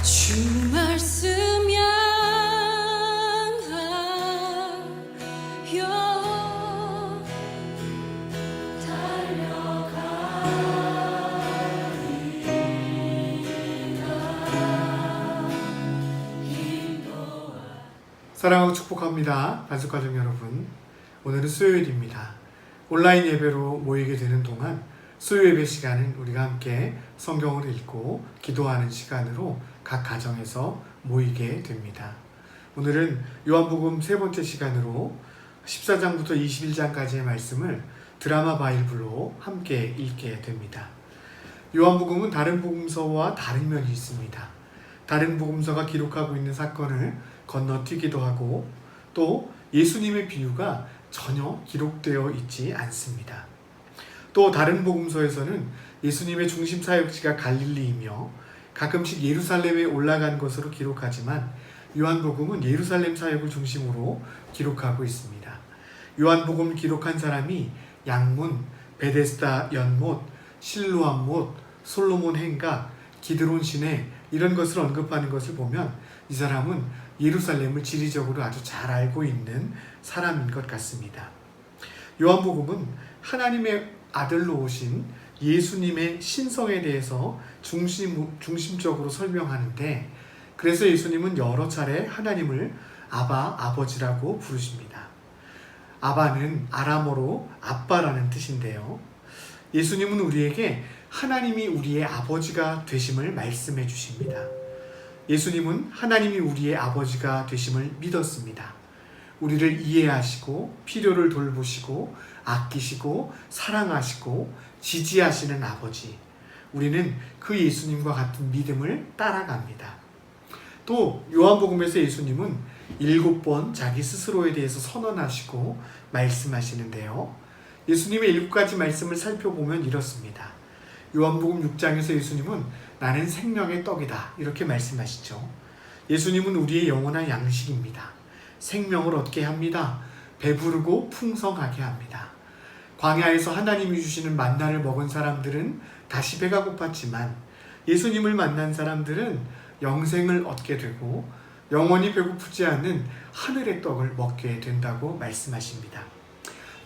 주 말씀 향하여 사랑하고 축복합니다. 단속가족 여러분, 오늘은 수요일입니다. 온라인 예배로 모이게 되는 동안 수요 예배 시간은 우리가 함께 성경을 읽고 기도하는 시간으로 각 가정에서 모이게 됩니다. 오늘은 요한복음 세 번째 시간으로 14장부터 21장까지의 말씀을 드라마 바이블로 함께 읽게 됩니다. 요한복음은 다른 복음서와 다른 면이 있습니다. 다른 복음서가 기록하고 있는 사건을 건너뛰기도 하고 또 예수님의 비유가 전혀 기록되어 있지 않습니다. 또 다른 복음서에서는 예수님의 중심 사역지가 갈릴리이며 가끔씩 예루살렘에 올라간 것으로 기록하지만 요한복음은 예루살렘 사역을 중심으로 기록하고 있습니다. 요한복음을 기록한 사람이 양문, 베데스다 연못, 실로암 못, 솔로몬 행각, 기드론 시내 이런 것을 언급하는 것을 보면 이 사람은 예루살렘을 지리적으로 아주 잘 알고 있는 사람인 것 같습니다. 요한복음은 하나님의 아들로 오신 예수님의 신성에 대해서 중심적으로 설명하는데, 그래서 예수님은 여러 차례 하나님을 아바, 아버지라고 부르십니다. 아바는 아람어로 아빠라는 뜻인데요. 예수님은 우리에게 하나님이 우리의 아버지가 되심을 말씀해 주십니다. 예수님은 하나님이 우리의 아버지가 되심을 믿었습니다. 우리를 이해하시고 필요를 돌보시고 아끼시고 사랑하시고 지지하시는 아버지, 우리는 그 예수님과 같은 믿음을 따라갑니다. 또 요한복음에서 예수님은 7번 자기 스스로에 대해서 선언하시고 말씀하시는데요. 예수님의 7가지 말씀을 살펴보면 이렇습니다. 요한복음 6장에서 예수님은 나는 생명의 떡이다 이렇게 말씀하시죠. 예수님은 우리의 영원한 양식입니다. 생명을 얻게 합니다. 배부르고 풍성하게 합니다. 광야에서 하나님이 주시는 만나를 먹은 사람들은 다시 배가 고팠지만 예수님을 만난 사람들은 영생을 얻게 되고 영원히 배고프지 않는 하늘의 떡을 먹게 된다고 말씀하십니다.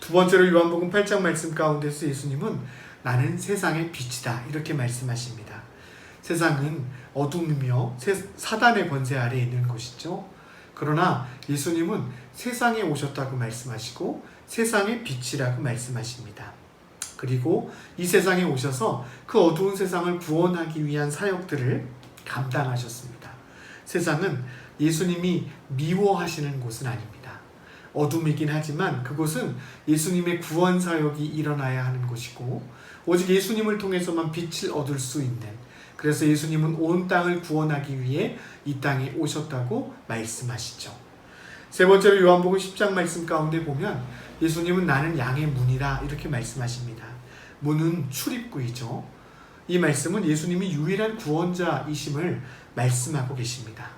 두 번째로 요한복음 8장 말씀 가운데서 예수님은 나는 세상의 빛이다 이렇게 말씀하십니다. 세상은 어둠이며 사단의 권세 아래에 있는 곳이죠. 그러나 예수님은 세상에 오셨다고 말씀하시고 세상의 빛이라고 말씀하십니다. 그리고 이 세상에 오셔서 그 어두운 세상을 구원하기 위한 사역들을 감당하셨습니다. 세상은 예수님이 미워하시는 곳은 아닙니다. 어둠이긴 하지만 그곳은 예수님의 구원 사역이 일어나야 하는 곳이고 오직 예수님을 통해서만 빛을 얻을 수 있는, 그래서 예수님은 온 땅을 구원하기 위해 이 땅에 오셨다고 말씀하시죠. 세 번째로 요한복음 10장 말씀 가운데 보면 예수님은 나는 양의 문이다 이렇게 말씀하십니다. 문은 출입구이죠. 이 말씀은 예수님이 유일한 구원자이심을 말씀하고 계십니다.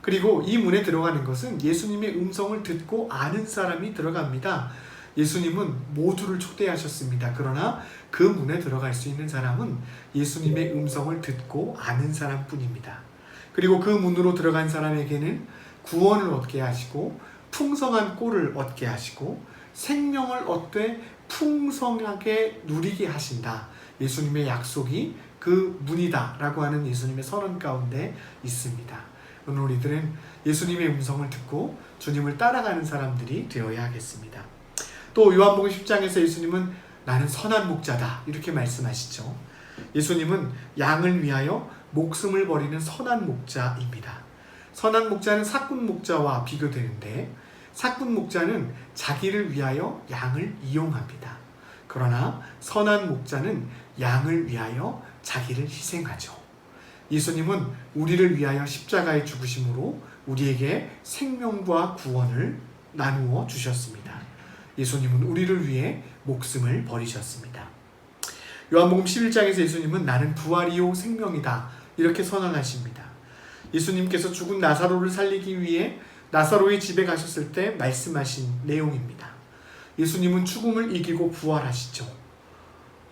그리고 이 문에 들어가는 것은 예수님의 음성을 듣고 아는 사람이 들어갑니다. 예수님은 모두를 초대하셨습니다. 그러나 그 문에 들어갈 수 있는 사람은 예수님의 음성을 듣고 아는 사람뿐입니다. 그리고 그 문으로 들어간 사람에게는 구원을 얻게 하시고 풍성한 꼴을 얻게 하시고 생명을 얻되 풍성하게 누리게 하신다. 예수님의 약속이 그 문이다 라고 하는 예수님의 선언 가운데 있습니다. 오늘 우리들은 예수님의 음성을 듣고 주님을 따라가는 사람들이 되어야 하겠습니다. 또 요한복음 10장에서 예수님은 나는 선한 목자다 이렇게 말씀하시죠. 예수님은 양을 위하여 목숨을 버리는 선한 목자입니다. 선한 목자는 사꾼 목자와 비교되는데 사꾼 목자는 자기를 위하여 양을 이용합니다. 그러나 선한 목자는 양을 위하여 자기를 희생하죠. 예수님은 우리를 위하여 십자가에 죽으심으로 우리에게 생명과 구원을 나누어 주셨습니다. 예수님은 우리를 위해 목숨을 버리셨습니다. 요한복음 11장에서 예수님은 나는 부활이요 생명이다 이렇게 선언하십니다. 예수님께서 죽은 나사로를 살리기 위해 나사로의 집에 가셨을 때 말씀하신 내용입니다. 예수님은 죽음을 이기고 부활하시죠.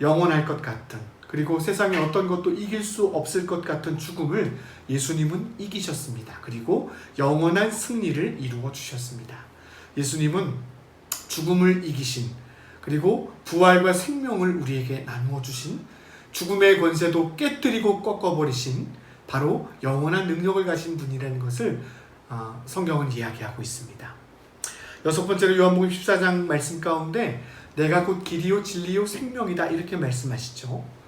영원할 것 같은, 그리고 세상에 어떤 것도 이길 수 없을 것 같은 죽음을 예수님은 이기셨습니다. 그리고 영원한 승리를 이루어 주셨습니다. 예수님은 죽음을 이기신, 그리고 부활과 생명을 우리에게 나누어 주신, 죽음의 권세도 깨뜨리고 꺾어버리신 바로 영원한 능력을 가진 분이라는 것을 성경은 이야기하고 있습니다. 여섯 번째로 요한복음 14장 말씀 가운데 내가 곧 길이요 진리요 생명이다 이렇게 말씀하시죠.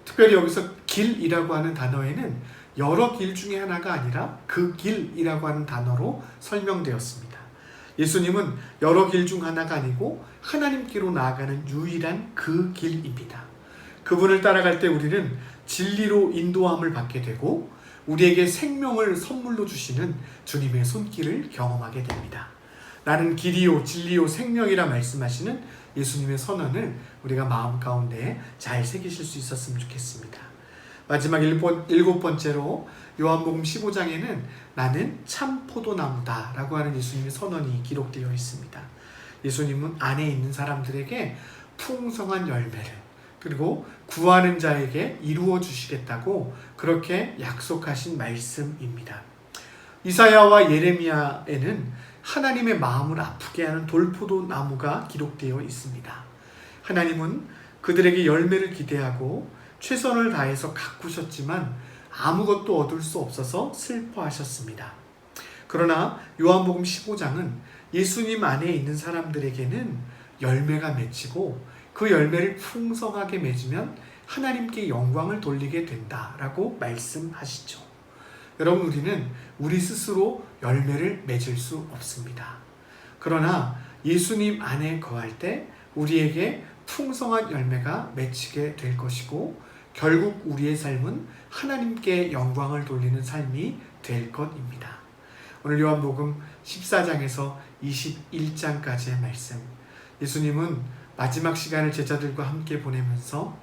특별히 여기서 길이라고 하는 단어에는 여러 길 중에 하나가 아니라 그 길이라고 하는 단어로 설명되었습니다. 예수님은 여러 길 중 하나가 아니고 하나님께로 나아가는 유일한 그 길입니다. 그분을 따라갈 때 우리는 진리로 인도함을 받게 되고 우리에게 생명을 선물로 주시는 주님의 손길을 경험하게 됩니다. 나는 길이요 진리요 생명이라 말씀하시는 예수님의 선언을 우리가 마음 가운데 잘 새기실 수 있었으면 좋겠습니다. 마지막 일곱 번째로 요한복음 15장에는 나는 참 포도나무다 라고 하는 예수님의 선언이 기록되어 있습니다. 예수님은 안에 있는 사람들에게 풍성한 열매를, 그리고 구하는 자에게 이루어 주시겠다고 그렇게 약속하신 말씀입니다. 이사야와 예레미야에는 하나님의 마음을 아프게 하는 돌포도 나무가 기록되어 있습니다. 하나님은 그들에게 열매를 기대하고 최선을 다해서 가꾸셨지만 아무것도 얻을 수 없어서 슬퍼하셨습니다. 그러나 요한복음 15장은 예수님 안에 있는 사람들에게는 열매가 맺히고 그 열매를 풍성하게 맺으면 하나님께 영광을 돌리게 된다라고 말씀하시죠. 여러분, 우리는 우리 스스로 열매를 맺을 수 없습니다. 그러나 예수님 안에 거할 때 우리에게 풍성한 열매가 맺히게 될 것이고 결국 우리의 삶은 하나님께 영광을 돌리는 삶이 될 것입니다. 오늘 요한복음 14장에서 21장까지의 말씀, 예수님은 마지막 시간을 제자들과 함께 보내면서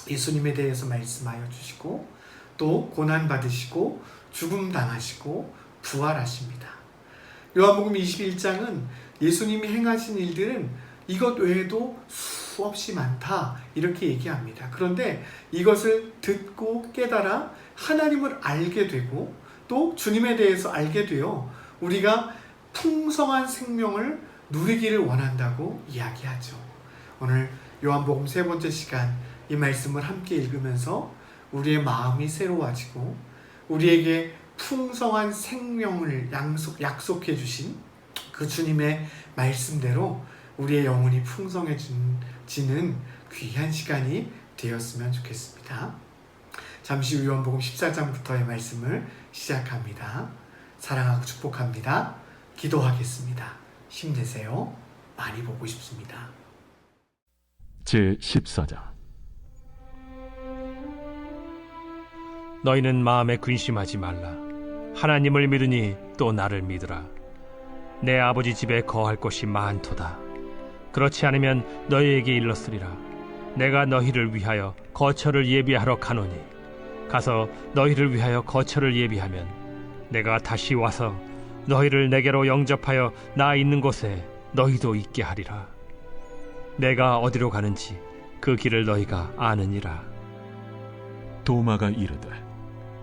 예수님에 대해서 말씀하여 주시고 또 고난받으시고 죽음 당하시고 부활하십니다. 요한복음 21장은 예수님이 행하신 일들은 이것 외에도 수없이 많다 이렇게 얘기합니다. 그런데 이것을 듣고 깨달아 하나님을 알게 되고 또 주님에 대해서 알게 되어 우리가 풍성한 생명을 누리기를 원한다고 이야기하죠. 오늘 요한복음 세 번째 시간 이 말씀을 함께 읽으면서 우리의 마음이 새로워지고 우리에게 풍성한 생명을 약속해 주신 그 주님의 말씀대로 우리의 영혼이 풍성해지는 귀한 시간이 되었으면 좋겠습니다. 잠시 후 요한복음 14장부터의 말씀을 시작합니다. 사랑하고 축복합니다. 기도하겠습니다. 힘내세요. 많이 보고 싶습니다. 제14장. 너희는 마음에 근심하지 말라. 하나님을 믿으니 또 나를 믿으라. 내 아버지 집에 거할 곳이 많도다. 그렇지 않으면 너희에게 일렀으리라. 내가 너희를 위하여 거처를 예비하러 가노니 가서 너희를 위하여 거처를 예비하면 내가 다시 와서 너희를 내게로 영접하여 나 있는 곳에 너희도 있게 하리라. 내가 어디로 가는지 그 길을 너희가 아느니라. 도마가 이르되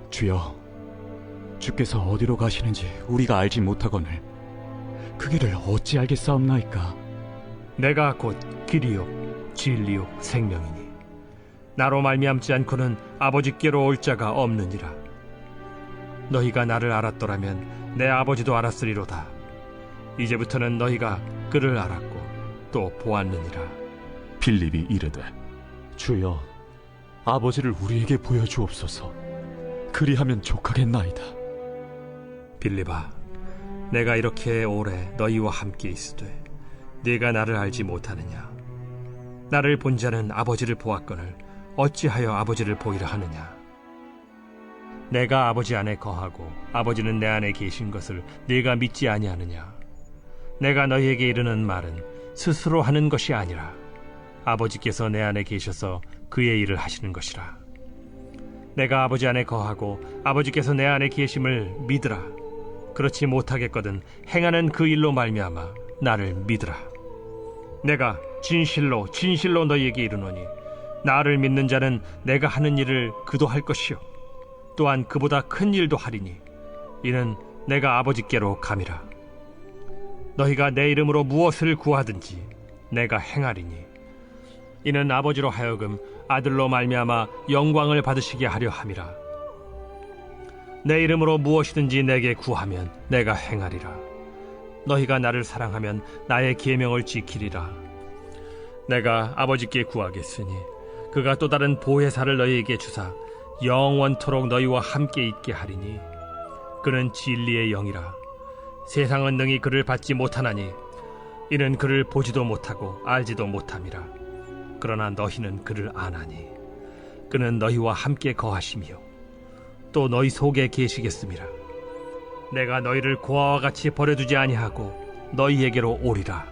주여, 주께서 어디로 가시는지 우리가 알지 못하거늘 그 길을 어찌 알겠사옵나이까? 내가 곧 길이요 진리요 생명이니 나로 말미암지 않고는 아버지께로 올 자가 없느니라. 너희가 나를 알았더라면 내 아버지도 알았으리로다. 이제부터는 너희가 그를 알았고 또 보았느니라. 빌립이 이르되 주여, 아버지를 우리에게 보여주옵소서. 그리하면 족하겠나이다. 빌립아, 내가 이렇게 오래 너희와 함께 있으되 네가 나를 알지 못하느냐? 나를 본 자는 아버지를 보았거늘 어찌하여 아버지를 보이라 하느냐? 내가 아버지 안에 거하고 아버지는 내 안에 계신 것을 네가 믿지 아니하느냐? 내가 너희에게 이르는 말은 스스로 하는 것이 아니라 아버지께서 내 안에 계셔서 그의 일을 하시는 것이라. 내가 아버지 안에 거하고 아버지께서 내 안에 계심을 믿으라. 그렇지 못하겠거든 행하는 그 일로 말미암아 나를 믿으라. 내가 진실로 진실로 너희에게 이르노니 나를 믿는 자는 내가 하는 일을 그도 할 것이요 또한 그보다 큰 일도 하리니 이는 내가 아버지께로 감이라. 너희가 내 이름으로 무엇을 구하든지 내가 행하리니 이는 아버지로 하여금 아들로 말미암아 영광을 받으시게 하려 함이라. 내 이름으로 무엇이든지 내게 구하면 내가 행하리라. 너희가 나를 사랑하면 나의 계명을 지키리라. 내가 아버지께 구하겠으니 그가 또 다른 보혜사를 너희에게 주사 영원토록 너희와 함께 있게 하리니 그는 진리의 영이라. 세상은 능히 그를 받지 못하나니 이는 그를 보지도 못하고 알지도 못함이라. 그러나 너희는 그를 아나니 그는 너희와 함께 거하시며 또 너희 속에 계시겠음이라. 내가 너희를 고아와 같이 버려두지 아니하고 너희에게로 오리라.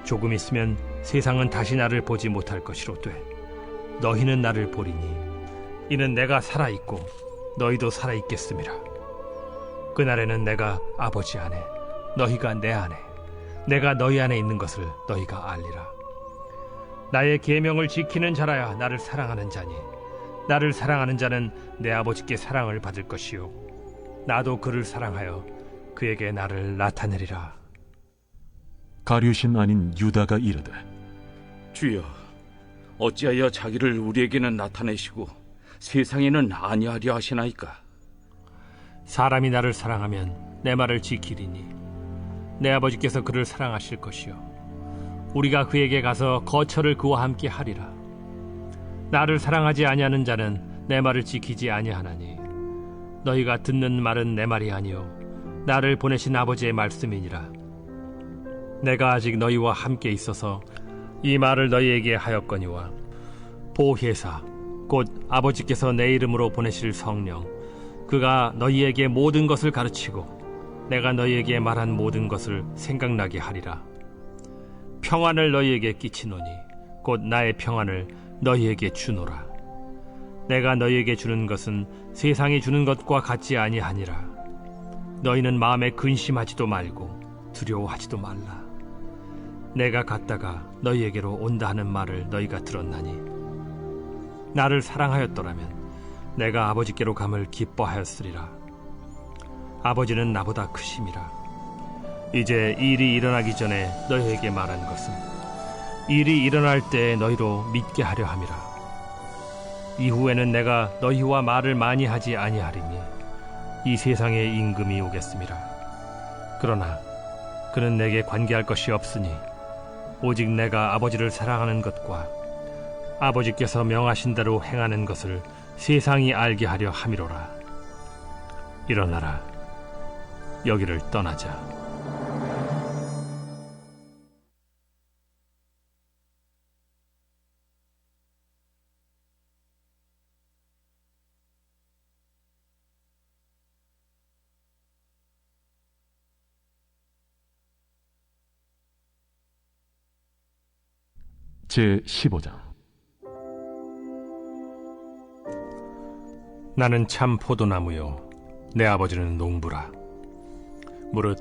조금 있으면 세상은 다시 나를 보지 못할 것이로되 너희는 나를 보리니 이는 내가 살아있고 너희도 살아있겠음이라. 그날에는 내가 아버지 안에 너희가 내 안에 내가 너희 안에 있는 것을 너희가 알리라. 나의 계명을 지키는 자라야 나를 사랑하는 자니 나를 사랑하는 자는 내 아버지께 사랑을 받을 것이요 나도 그를 사랑하여 그에게 나를 나타내리라. 가룟신 아닌 유다가 이르되 주여, 어찌하여 자기를 우리에게는 나타내시고 세상에는 아니하려 하시나이까? 사람이 나를 사랑하면 내 말을 지키리니 내 아버지께서 그를 사랑하실 것이요 우리가 그에게 가서 거처를 그와 함께 하리라. 나를 사랑하지 아니하는 자는 내 말을 지키지 아니하나니 너희가 듣는 말은 내 말이 아니요 나를 보내신 아버지의 말씀이니라. 내가 아직 너희와 함께 있어서 이 말을 너희에게 하였거니와 보혜사 곧 아버지께서 내 이름으로 보내실 성령 그가 너희에게 모든 것을 가르치고 내가 너희에게 말한 모든 것을 생각나게 하리라. 평안을 너희에게 끼치노니 곧 나의 평안을 너희에게 주노라. 내가 너희에게 주는 것은 세상이 주는 것과 같지 아니하니라. 너희는 마음에 근심하지도 말고 두려워하지도 말라. 내가 갔다가 너희에게로 온다 하는 말을 너희가 들었나니 나를 사랑하였더라면 내가 아버지께로 감을 기뻐하였으리라. 아버지는 나보다 크심이라. 이제 일이 일어나기 전에 너희에게 말한 것은 일이 일어날 때 너희로 믿게 하려 함이라. 이후에는 내가 너희와 말을 많이 하지 아니하리니 이 세상에 임금이 오겠음이라. 그러나 그는 내게 관계할 것이 없으니 오직 내가 아버지를 사랑하는 것과 아버지께서 명하신 대로 행하는 것을 세상이 알게 하려 함이로라. 일어나라. 여기를 떠나자. 제15장. 나는 참 포도나무요 내 아버지는 농부라. 무릇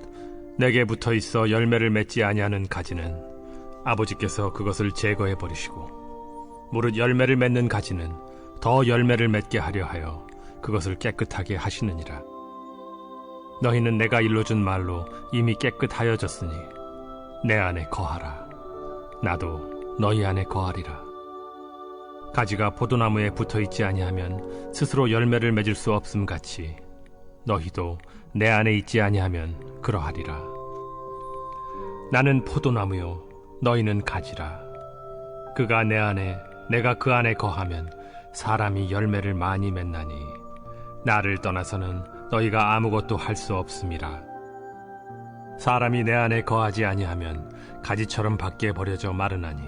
내게 붙어 있어 열매를 맺지 아니하는 가지는 아버지께서 그것을 제거해 버리시고 무릇 열매를 맺는 가지는 더 열매를 맺게 하려 하여 그것을 깨끗하게 하시느니라. 너희는 내가 일러준 말로 이미 깨끗하여졌으니 내 안에 거하라. 나도 너희 안에 거하리라. 가지가 포도나무에 붙어있지 아니하면 스스로 열매를 맺을 수 없음 같이 너희도 내 안에 있지 아니하면 그러하리라. 나는 포도나무요 너희는 가지라. 그가 내 안에 내가 그 안에 거하면 사람이 열매를 많이 맺나니 나를 떠나서는 너희가 아무것도 할 수 없음이라. 사람이 내 안에 거하지 아니하면 가지처럼 밖에 버려져 마르나니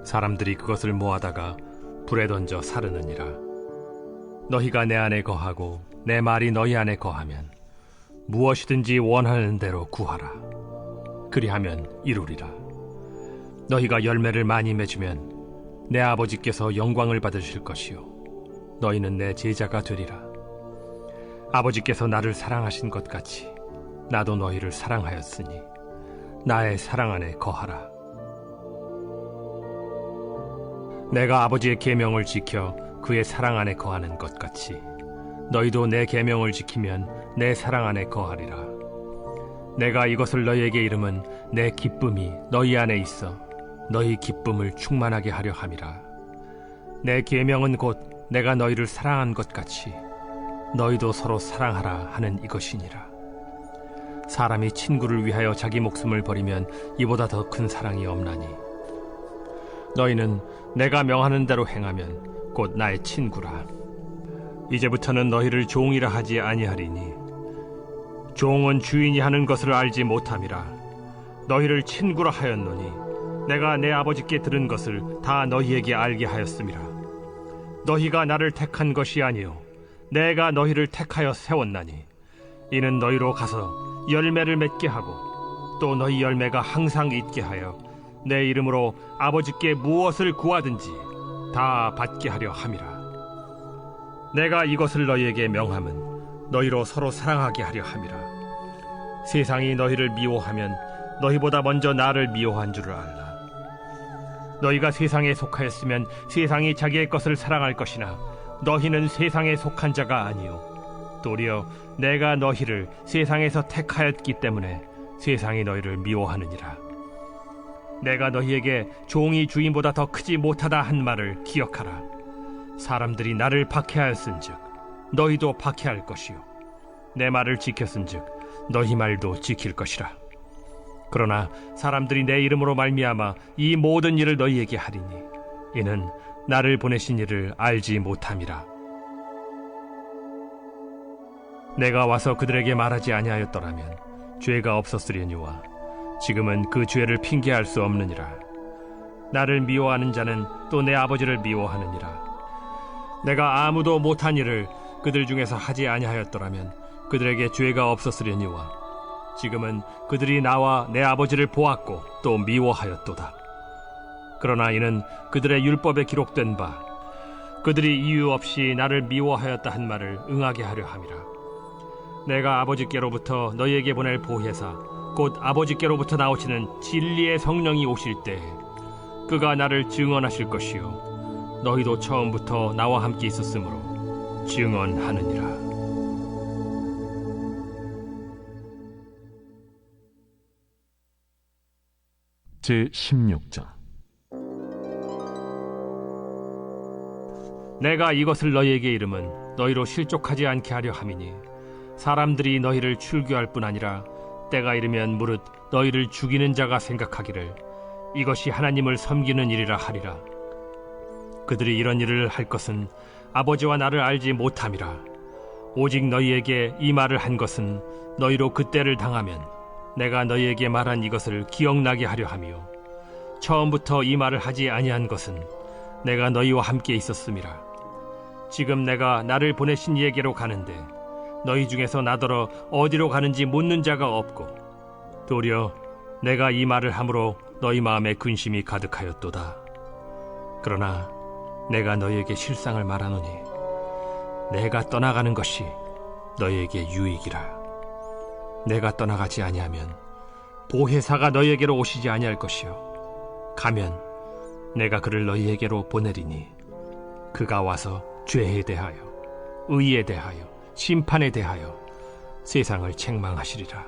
사람들이 그것을 모아다가 불에 던져 사르느니라. 너희가 내 안에 거하고 내 말이 너희 안에 거하면 무엇이든지 원하는 대로 구하라. 그리하면 이루리라. 너희가 열매를 많이 맺으면 내 아버지께서 영광을 받으실 것이요 너희는 내 제자가 되리라. 아버지께서 나를 사랑하신 것 같이 나도 너희를 사랑하였으니 나의 사랑 안에 거하라. 내가 아버지의 계명을 지켜 그의 사랑 안에 거하는 것 같이 너희도 내 계명을 지키면 내 사랑 안에 거하리라. 내가 이것을 너희에게 이름은 내 기쁨이 너희 안에 있어 너희 기쁨을 충만하게 하려 함이라. 내 계명은 곧 내가 너희를 사랑한 것 같이 너희도 서로 사랑하라 하는 이것이니라. 사람이 친구를 위하여 자기 목숨을 버리면 이보다 더 큰 사랑이 없나니 너희는 내가 명하는 대로 행하면 곧 나의 친구라. 이제부터는 너희를 종이라 하지 아니하리니 종은 주인이 하는 것을 알지 못함이라. 너희를 친구라 하였노니 내가 내 아버지께 들은 것을 다 너희에게 알게 하였음이라. 너희가 나를 택한 것이 아니요 내가 너희를 택하여 세웠나니 이는 너희로 가서 열매를 맺게 하고 또 너희 열매가 항상 있게 하여 내 이름으로 아버지께 무엇을 구하든지 다 받게 하려 함이라. 내가 이것을 너희에게 명함은 너희로 서로 사랑하게 하려 함이라. 세상이 너희를 미워하면 너희보다 먼저 나를 미워한 줄을 알라. 너희가 세상에 속하였으면 세상이 자기의 것을 사랑할 것이나 너희는 세상에 속한 자가 아니요 도리어 내가 너희를 세상에서 택하였기 때문에 세상이 너희를 미워하느니라. 내가 너희에게 종이 주인보다 더 크지 못하다 한 말을 기억하라. 사람들이 나를 박해하였은즉 너희도 박해할 것이요 내 말을 지켰은즉 너희 말도 지킬 것이라. 그러나 사람들이 내 이름으로 말미암아 이 모든 일을 너희에게 하리니 이는 나를 보내신 이를 알지 못함이라. 내가 와서 그들에게 말하지 아니하였더라면 죄가 없었으려니와 지금은 그 죄를 핑계할 수 없느니라. 나를 미워하는 자는 또 내 아버지를 미워하느니라. 내가 아무도 못한 일을 그들 중에서 하지 아니하였더라면 그들에게 죄가 없었으려니와 지금은 그들이 나와 내 아버지를 보았고 또 미워하였도다. 그러나 이는 그들의 율법에 기록된 바 그들이 이유 없이 나를 미워하였다 한 말을 응하게 하려 함이라. 내가 아버지께로부터 너희에게 보낼 보혜사 곧 아버지께로부터 나오시는 진리의 성령이 오실 때 그가 나를 증언하실 것이요 너희도 처음부터 나와 함께 있었으므로 증언하느니라. 제16장. 내가 이것을 너희에게 이름은 너희로 실족하지 않게 하려 함이니 사람들이 너희를 출교할 뿐 아니라 때가 이르면 무릇 너희를 죽이는 자가 생각하기를 이것이 하나님을 섬기는 일이라 하리라. 그들이 이런 일을 할 것은 아버지와 나를 알지 못함이라. 오직 너희에게 이 말을 한 것은 너희로 그때를 당하면 내가 너희에게 말한 이것을 기억나게 하려 함이요 처음부터 이 말을 하지 아니한 것은 내가 너희와 함께 있었음이라. 지금 내가 나를 보내신 이에게로 가는데 너희 중에서 나더러 어디로 가는지 묻는 자가 없고 도리어 내가 이 말을 함으로 너희 마음에 근심이 가득하였도다. 그러나 내가 너희에게 실상을 말하노니 내가 떠나가는 것이 너희에게 유익이라. 내가 떠나가지 아니하면 보혜사가 너희에게로 오시지 아니할 것이요 가면 내가 그를 너희에게로 보내리니 그가 와서 죄에 대하여 의에 대하여 심판에 대하여 세상을 책망하시리라.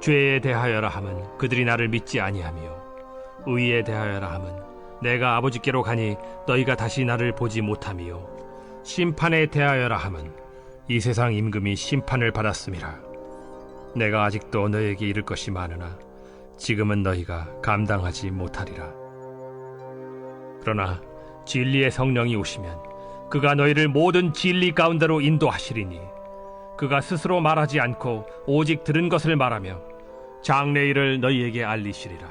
죄에 대하여라 함은 그들이 나를 믿지 아니하며 의에 대하여라 함은 내가 아버지께로 가니 너희가 다시 나를 보지 못하며 심판에 대하여라 함은 이 세상 임금이 심판을 받았음이라. 내가 아직도 너희에게 이를 것이 많으나 지금은 너희가 감당하지 못하리라. 그러나 진리의 성령이 오시면 그가 너희를 모든 진리 가운데로 인도하시리니 그가 스스로 말하지 않고 오직 들은 것을 말하며 장래 일을 너희에게 알리시리라.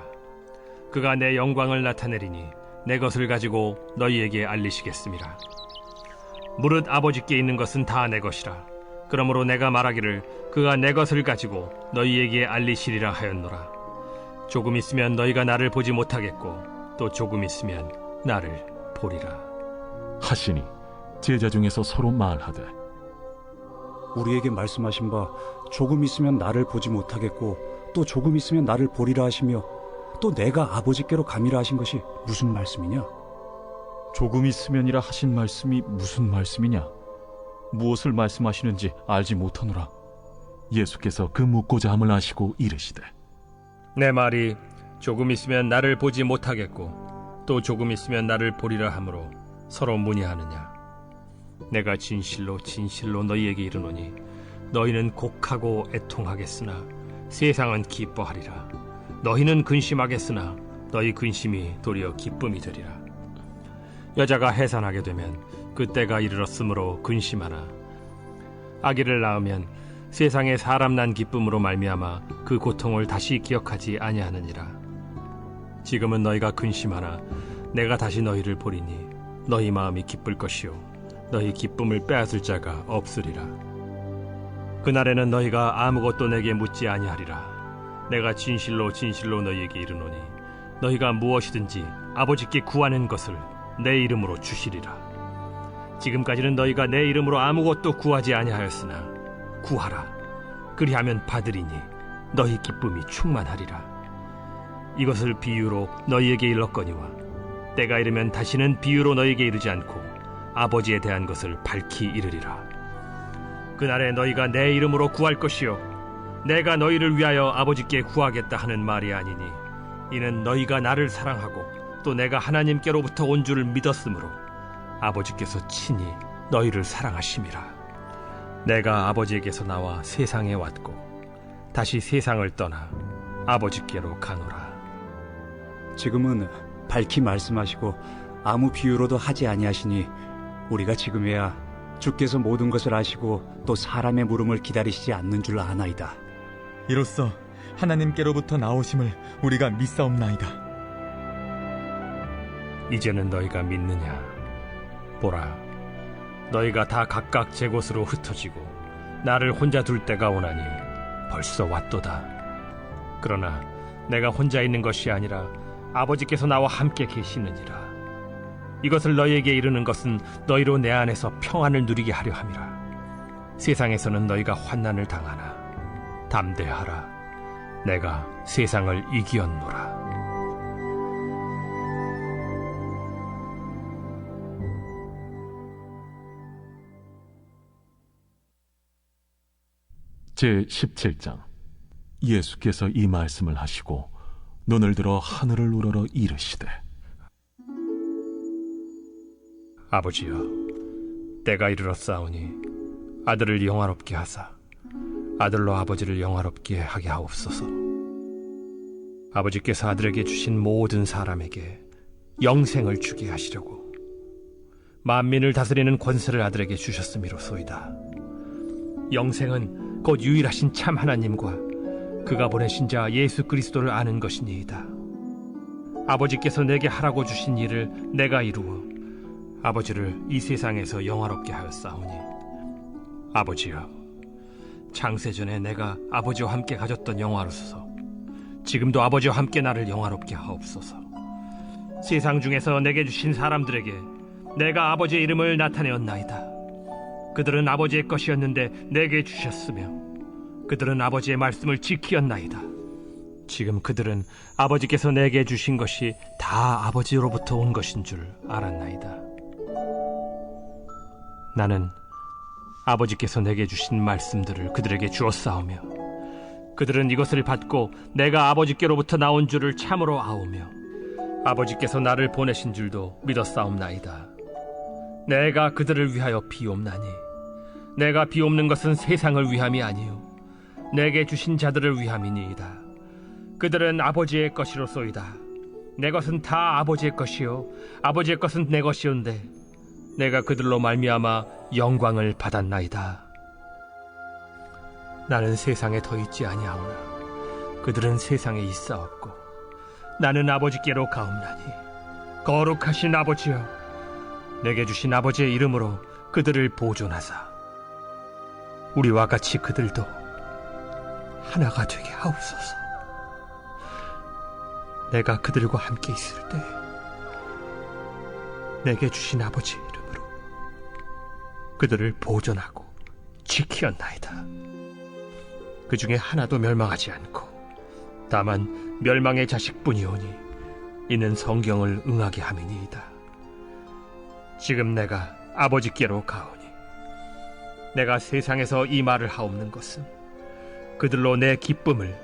그가 내 영광을 나타내리니 내 것을 가지고 너희에게 알리시겠음이라. 무릇 아버지께 있는 것은 다 내 것이라. 그러므로 내가 말하기를 그가 내 것을 가지고 너희에게 알리시리라 하였노라. 조금 있으면 너희가 나를 보지 못하겠고 또 조금 있으면 나를 보리라 하시니 제자 중에서 서로 말하되 우리에게 말씀하신 바 조금 있으면 나를 보지 못하겠고 또 조금 있으면 나를 보리라 하시며 또 내가 아버지께로 감이라 하신 것이 무슨 말씀이냐? 조금 있으면이라 하신 말씀이 무슨 말씀이냐? 무엇을 말씀하시는지 알지 못하노라. 예수께서 그 묻고자 함을 아시고 이르시되 내 말이 조금 있으면 나를 보지 못하겠고 또 조금 있으면 나를 보리라 하므로 서로 문의하느냐? 내가 진실로 진실로 너희에게 이르노니 너희는 곡하고 애통하겠으나 세상은 기뻐하리라. 너희는 근심하겠으나 너희 근심이 도리어 기쁨이 되리라. 여자가 해산하게 되면 그때가 이르렀으므로 근심하나 아기를 낳으면 세상에 사람 난 기쁨으로 말미암아 그 고통을 다시 기억하지 아니하느니라. 지금은 너희가 근심하나 내가 다시 너희를 보리니 너희 마음이 기쁠 것이요 너희 기쁨을 빼앗을 자가 없으리라. 그날에는 너희가 아무것도 내게 묻지 아니하리라. 내가 진실로 진실로 너희에게 이르노니 너희가 무엇이든지 아버지께 구하는 것을 내 이름으로 주시리라. 지금까지는 너희가 내 이름으로 아무것도 구하지 아니하였으나 구하라. 그리하면 받으리니 너희 기쁨이 충만하리라. 이것을 비유로 너희에게 일렀거니와 때가 이르면 다시는 비유로 너희에게 이르지 않고 아버지에 대한 것을 밝히 이르리라. 그날에 너희가 내 이름으로 구할 것이요 내가 너희를 위하여 아버지께 구하겠다 하는 말이 아니니 이는 너희가 나를 사랑하고 또 내가 하나님께로부터 온 줄을 믿었으므로 아버지께서 친히 너희를 사랑하심이라. 내가 아버지에게서 나와 세상에 왔고 다시 세상을 떠나 아버지께로 가노라. 지금은 밝히 말씀하시고 아무 비유로도 하지 아니하시니 우리가 지금에야 주께서 모든 것을 아시고 또 사람의 물음을 기다리시지 않는 줄 아나이다. 이로써 하나님께로부터 나오심을 우리가 믿사옵나이다. 이제는 너희가 믿느냐? 보라, 너희가 다 각각 제 곳으로 흩어지고 나를 혼자 둘 때가 오나니 벌써 왔도다. 그러나 내가 혼자 있는 것이 아니라 아버지께서 나와 함께 계시느니라. 이것을 너희에게 이르는 것은 너희로 내 안에서 평안을 누리게 하려 함이라. 세상에서는 너희가 환난을 당하나 담대하라. 내가 세상을 이기었노라. 제17장. 예수께서 이 말씀을 하시고 눈을 들어 하늘을 우러러 이르시되 아버지여, 때가 이르렀사오니 아들을 영화롭게 하사 아들로 아버지를 영화롭게 하게 하옵소서. 아버지께서 아들에게 주신 모든 사람에게 영생을 주게 하시려고 만민을 다스리는 권세를 아들에게 주셨음이로소이다. 영생은 곧 유일하신 참 하나님과 그가 보내신 자 예수 그리스도를 아는 것이니이다. 아버지께서 내게 하라고 주신 일을 내가 이루어 아버지를 이 세상에서 영화롭게 하였사오니 아버지여, 창세전에 내가 아버지와 함께 가졌던 영화로서 지금도 아버지와 함께 나를 영화롭게 하옵소서. 세상 중에서 내게 주신 사람들에게 내가 아버지의 이름을 나타내었나이다. 그들은 아버지의 것이었는데 내게 주셨으며 그들은 아버지의 말씀을 지키었나이다. 지금 그들은 아버지께서 내게 주신 것이 다 아버지로부터 온 것인 줄 알았나이다. 나는 아버지께서 내게 주신 말씀들을 그들에게 주었사오며 그들은 이것을 받고 내가 아버지께로부터 나온 줄을 참으로 아오며 아버지께서 나를 보내신 줄도 믿었사옵나이다. 내가 그들을 위하여 비옵나니 내가 비옵는 것은 세상을 위함이 아니요 내게 주신 자들을 위함이니이다. 그들은 아버지의 것이로소이다. 내 것은 다 아버지의 것이요 아버지의 것은 내 것이온데 내가 그들로 말미암아 영광을 받았나이다. 나는 세상에 더 있지 아니하오나 그들은 세상에 있사옵고 나는 아버지께로 가옵나니 거룩하신 아버지여, 내게 주신 아버지의 이름으로 그들을 보존하사 우리와 같이 그들도 하나가 되게 하옵소서. 내가 그들과 함께 있을 때 내게 주신 아버지의 이름으로 그들을 보존하고 지키었나이다. 그 중에 하나도 멸망하지 않고 다만 멸망의 자식뿐이오니 이는 성경을 응하게 함이니이다. 지금 내가 아버지께로 가오니 내가 세상에서 이 말을 하옵는 것은 그들로 내 기쁨을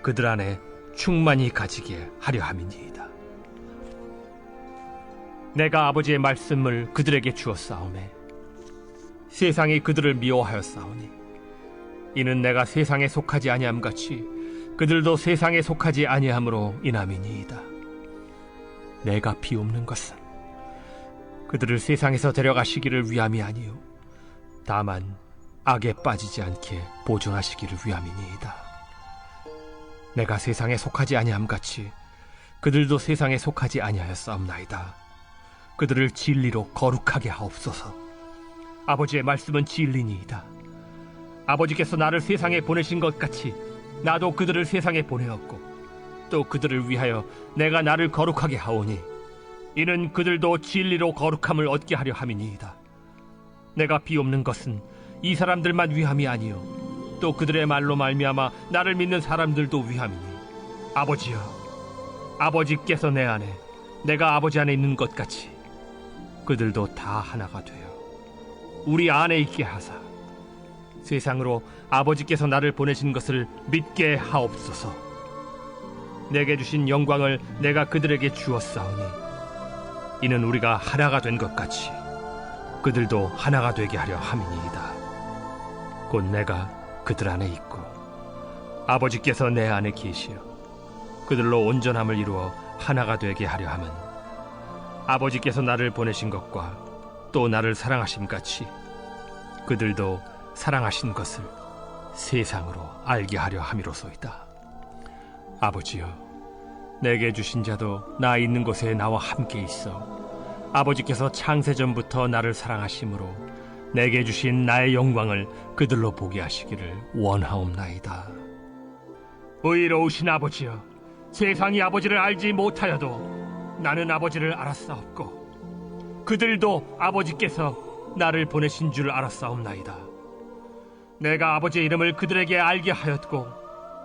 그들 안에 충만히 가지게 하려 함이니이다. 내가 아버지의 말씀을 그들에게 주었사오매 세상이 그들을 미워하였사오니 이는 내가 세상에 속하지 아니함 같이 그들도 세상에 속하지 아니함으로 인함이니이다. 내가 비옵는 것은 그들을 세상에서 데려가시기를 위함이 아니요 다만 악에 빠지지 않게 보존하시기를 위함이니이다. 내가 세상에 속하지 아니함 같이 그들도 세상에 속하지 아니하였사옵나이다. 그들을 진리로 거룩하게 하옵소서. 아버지의 말씀은 진리니이다. 아버지께서 나를 세상에 보내신 것 같이 나도 그들을 세상에 보내었고 또 그들을 위하여 내가 나를 거룩하게 하오니 이는 그들도 진리로 거룩함을 얻게 하려 함이니이다. 내가 비옵는 것은 이 사람들만 위함이 아니요 또 그들의 말로 말미암아 나를 믿는 사람들도 위함이니 아버지여, 아버지께서 내 안에 내가 아버지 안에 있는 것 같이 그들도 다 하나가 되어 우리 안에 있게 하사 세상으로 아버지께서 나를 보내신 것을 믿게 하옵소서. 내게 주신 영광을 내가 그들에게 주었사오니 이는 우리가 하나가 된 것 같이 그들도 하나가 되게 하려 함이니이다. 곧 내가 그들 안에 있고 아버지께서 내 안에 계시어 그들로 온전함을 이루어 하나가 되게 하려 함은 아버지께서 나를 보내신 것과 또 나를 사랑하심 같이 그들도 사랑하신 것을 세상으로 알게 하려 함이로소이다. 아버지여, 내게 주신 자도 나 있는 곳에 나와 함께 있어 아버지께서 창세전부터 나를 사랑하심으로 내게 주신 나의 영광을 그들로 보게 하시기를 원하옵나이다. 의로우신 아버지여, 세상이 아버지를 알지 못하여도 나는 아버지를 알았사옵고 그들도 아버지께서 나를 보내신 줄 알았사옵나이다. 내가 아버지의 이름을 그들에게 알게 하였고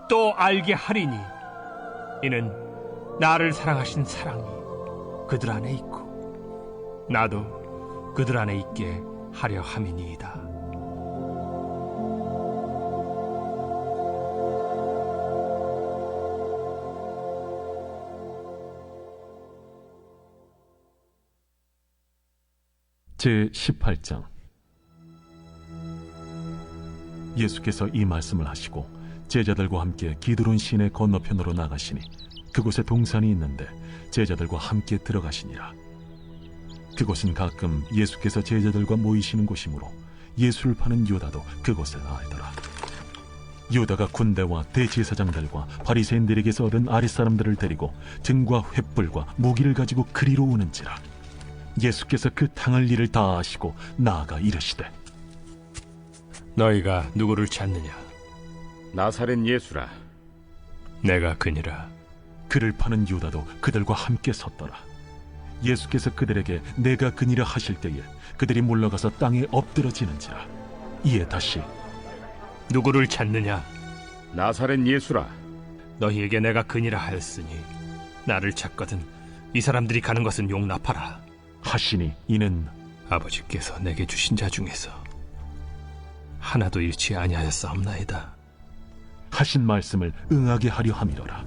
또 알게 하리니 이는 나를 사랑하신 사랑이 그들 안에 있고 나도 그들 안에 있게 하려 함이니이다. 제18장. 예수께서 이 말씀을 하시고 제자들과 함께 기드론 시내 건너편으로 나가시니 그곳에 동산이 있는데 제자들과 함께 들어가시니라. 그곳은 가끔 예수께서 제자들과 모이시는 곳이므로 예수를 파는 유다도 그곳을 알더라. 유다가 군대와 대제사장들과 바리새인들에게서 얻은 아랫사람들을 데리고 등과 횃불과 무기를 가지고 그리로 오는지라. 예수께서 그 당할 일을 다 아시고 나아가 이르시되 너희가 누구를 찾느냐? 나사렛 예수라. 내가 그니라. 그를 파는 유다도 그들과 함께 섰더라. 예수께서 그들에게 내가 그니라 하실 때에 그들이 물러가서 땅에 엎드러지는지라. 이에 다시 누구를 찾느냐? 나사렛 예수라. 너희에게 내가 그니라 하였으니 나를 찾거든 이 사람들이 가는 것은 용납하라 하시니 이는 아버지께서 내게 주신 자 중에서 하나도 잃지 아니하였사옵나이다. 하신 말씀을 응하게 하려 함이로라.